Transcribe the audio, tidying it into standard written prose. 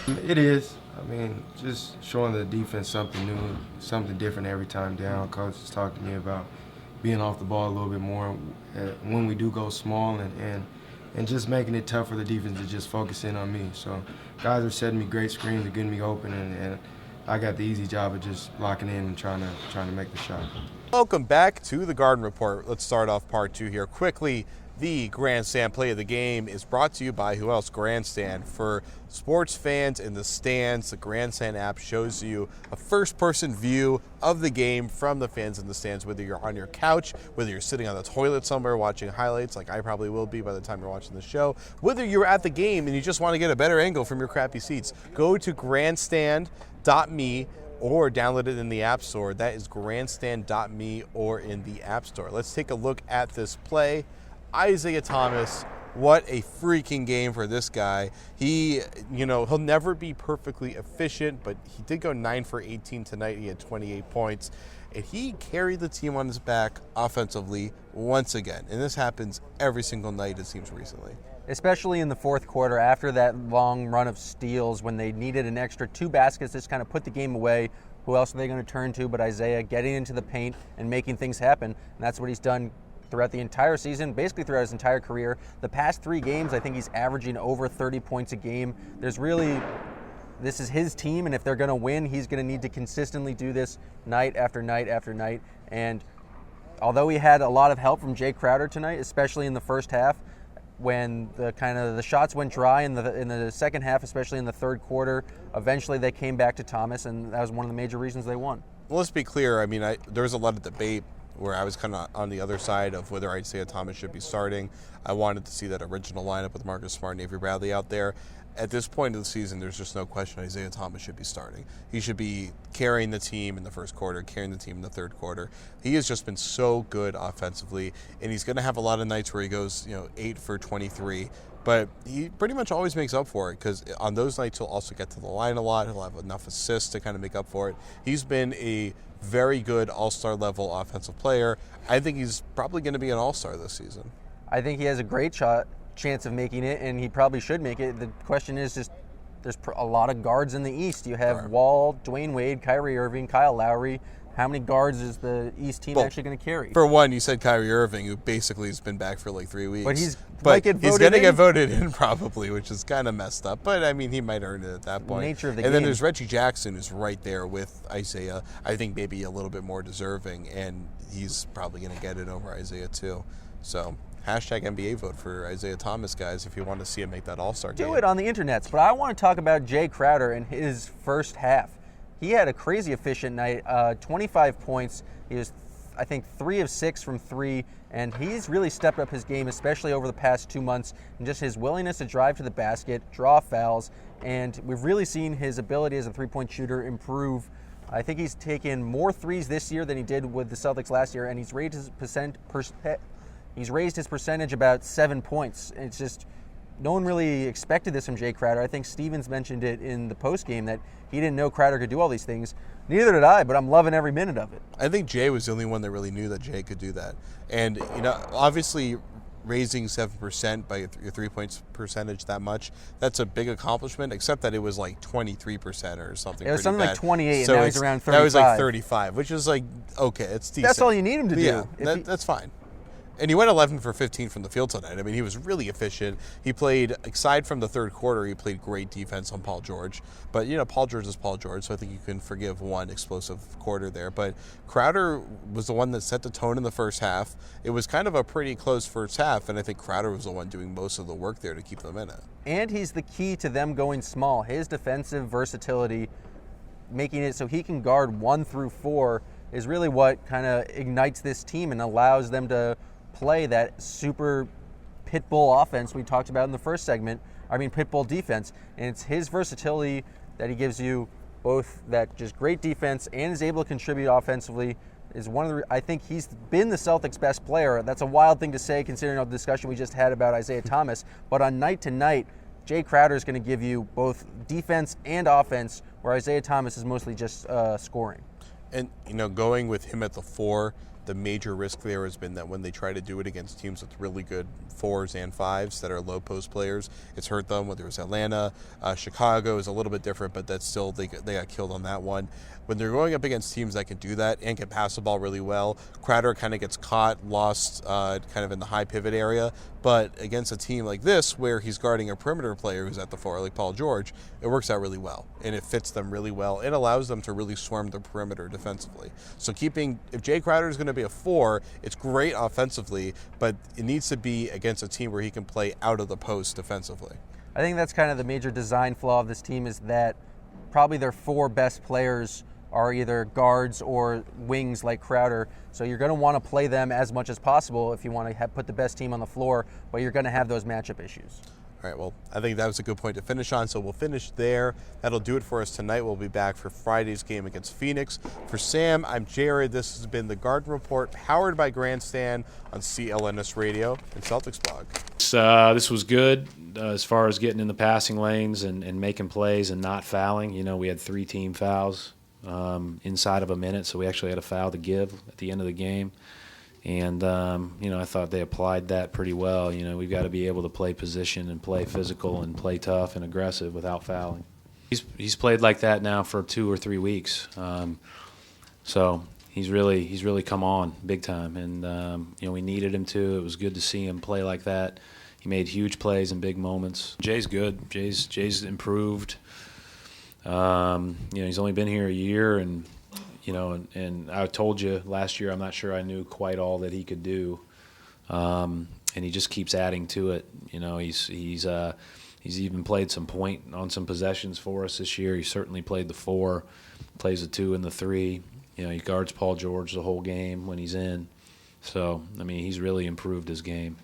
It is. I mean, just showing the defense something new, something different every time down. Coach is talking to me about being off the ball a little bit more when we do go small and just making it tough for the defense to just focus in on me. So guys are setting me great screens and getting me open, and I got the easy job of just locking in and trying to make the shot. Welcome back to the Garden Report. Let's start off part 2 here quickly. The Grandstand Play of the Game is brought to you by who else? Grandstand. For sports fans in the stands, the Grandstand app shows you a first-person view of the game from the fans in the stands, whether you're on your couch, whether you're sitting on the toilet somewhere watching highlights, like I probably will be by the time you're watching the show, whether you're at the game and you just want to get a better angle from your crappy seats. Go to grandstand.me or download it in the App Store. That is grandstand.me or in the App Store. Let's take a look at this play. Isaiah Thomas, what a freaking game for this guy. He'll never be perfectly efficient, but he did go 9 for 18 tonight. He had 28 points, and he carried the team on his back offensively once again. And this happens every single night, it seems, recently. Especially in the fourth quarter after that long run of steals when they needed an extra 2 baskets to just kind of put the game away. Who else are they going to turn to but Isaiah, getting into the paint and making things happen? And that's what he's done throughout the entire season, basically throughout his entire career. The past 3 games, I think he's averaging over 30 points a game. This is his team, and if they're going to win, he's going to need to consistently do this night after night after night. And although he had a lot of help from Jay Crowder tonight, especially in the first half, when the shots went dry in the second half, especially in the third quarter, eventually they came back to Thomas, and that was one of the major reasons they won. Well, let's be clear. I mean, there was a lot of debate where I was kind of on the other side of whether Isaiah Thomas should be starting. I wanted to see that original lineup with Marcus Smart and Avery Bradley out there. At this point of the season, there's just no question Isaiah Thomas should be starting. He should be carrying the team in the first quarter, carrying the team in the third quarter. He has just been so good offensively, and he's going to have a lot of nights where he goes, 8 for 23. But he pretty much always makes up for it, because on those nights he'll also get to the line a lot. He'll have enough assists to kind of make up for it. He's been a very good all-star level offensive player. I think he's probably going to be an all-star this season. I think he has a great chance of making it, and he probably should make it. The question is just, there's a lot of guards in the East. You have Wall, Dwayne Wade, KYRIE Irving, Kyle Lowry. How many guards is the East team actually going to carry? For one, you said KYRIE Irving, who basically has been back for like 3 weeks. But he's going to get voted in probably, which is kind of messed up. But, I mean, he might earn it at that point. Nature of the game. And then there's Reggie Jackson, who's right there with Isaiah. I think maybe a little bit more deserving, and he's probably going to get it over Isaiah too. So hashtag NBA vote for Isaiah Thomas, guys, if you want to see him make that all-star game. Do it on the internets. But I want to talk about Jay Crowder and his first half. He had a crazy efficient night, 25 points. He was, I think, 3 of 6 from 3, and he's really stepped up his game, especially over the past 2 months, and just his willingness to drive to the basket, draw fouls, and we've really seen his ability as a three-point shooter improve. I think he's taken more threes this year than he did with the Celtics last year, and he's raised his percentage about 7 points. It's just, no one really expected this from Jay Crowder. I think Stevens mentioned it in the postgame that he didn't know Crowder could do all these things. Neither did I, but I'm loving every minute of it. I think Jay was the only one that really knew that Jay could do that. And, obviously raising 7% by your 3-point percentage that much, that's a big accomplishment, except that it was like 23% or something. It was something bad. like 28, so and now he's around 35. That was like 35, which is like, okay, it's decent. That's all you need him to do. Yeah, that's fine. And he went 11 for 15 from the field tonight. I mean, he was really efficient. He played, aside from the third quarter, he played great defense on Paul George. But, Paul George is Paul George, so I think you can forgive one explosive quarter there. But Crowder was the one that set the tone in the first half. It was kind of a pretty close first half, and I think Crowder was the one doing most of the work there to keep them in it. And he's the key to them going small. His defensive versatility, making it so he can guard 1 through 4, is really what kind of ignites this team and allows them to play that super pit bull offense we talked about in the first segment. Pit bull defense. And it's his versatility that he gives you, both that just great defense and is able to contribute offensively, is one of the, I think he's been the Celtics' best player. That's a wild thing to say considering all the discussion we just had about Isaiah Thomas. But on night to night, Jay Crowder is going to give you both defense and offense, where Isaiah Thomas is mostly just scoring. And, going with him at the 4, The major risk there has been that when they try to do it against teams with really good 4s and 5s that are low post players, it's hurt them. Whether it was Atlanta, Chicago is a little bit different, but that's still, they got killed on that one. When they're going up against teams that can do that and can pass the ball really well, Crowder kind of gets caught, lost kind of in the high pivot area. But against a team like this, where he's guarding a perimeter player who's at the 4, like Paul George, it works out really well. And it fits them really well. It allows them to really swarm the perimeter defensively. So if Jay Crowder is going to be a 4, it's great offensively, but it needs to be against a team where he can play out of the post defensively. I think that's kind of the major design flaw of this team, is that probably their 4 best players are either guards or wings like Crowder. So you're going to want to play them as much as possible if you want to put the best team on the floor, but you're going to have those matchup issues. All right, well, I think that was a good point to finish on, so we'll finish there. That'll do it for us tonight. We'll be back for Friday's game against Phoenix. For Sam, I'm Jared. This has been the Garden Report, powered by Grandstand on CLNS Radio and Celtics Blog. This was good as far as getting in the passing lanes and making plays and not fouling. You know, we had 3 team fouls inside of a minute, so we actually had a foul to give at the end of the game. And, you know, I thought they applied that pretty well. You know, we've got to be able to play position and play physical and play tough and aggressive without fouling. He's played like that now for 2 or 3 weeks. So he's really come on big time. And, you know, we needed him to. It was good to see him play like that. He made huge plays in big moments. Jay's good. Jay's improved. You know, he's only been here a year, and you know, and I told you last year I'm not sure I knew quite all that he could do, and he just keeps adding to it. You know, he's even played some point on some possessions for us this year. He certainly played the 4, plays the 2 and the 3. You know, he guards Paul George the whole game when he's in. So I mean, he's really improved his game.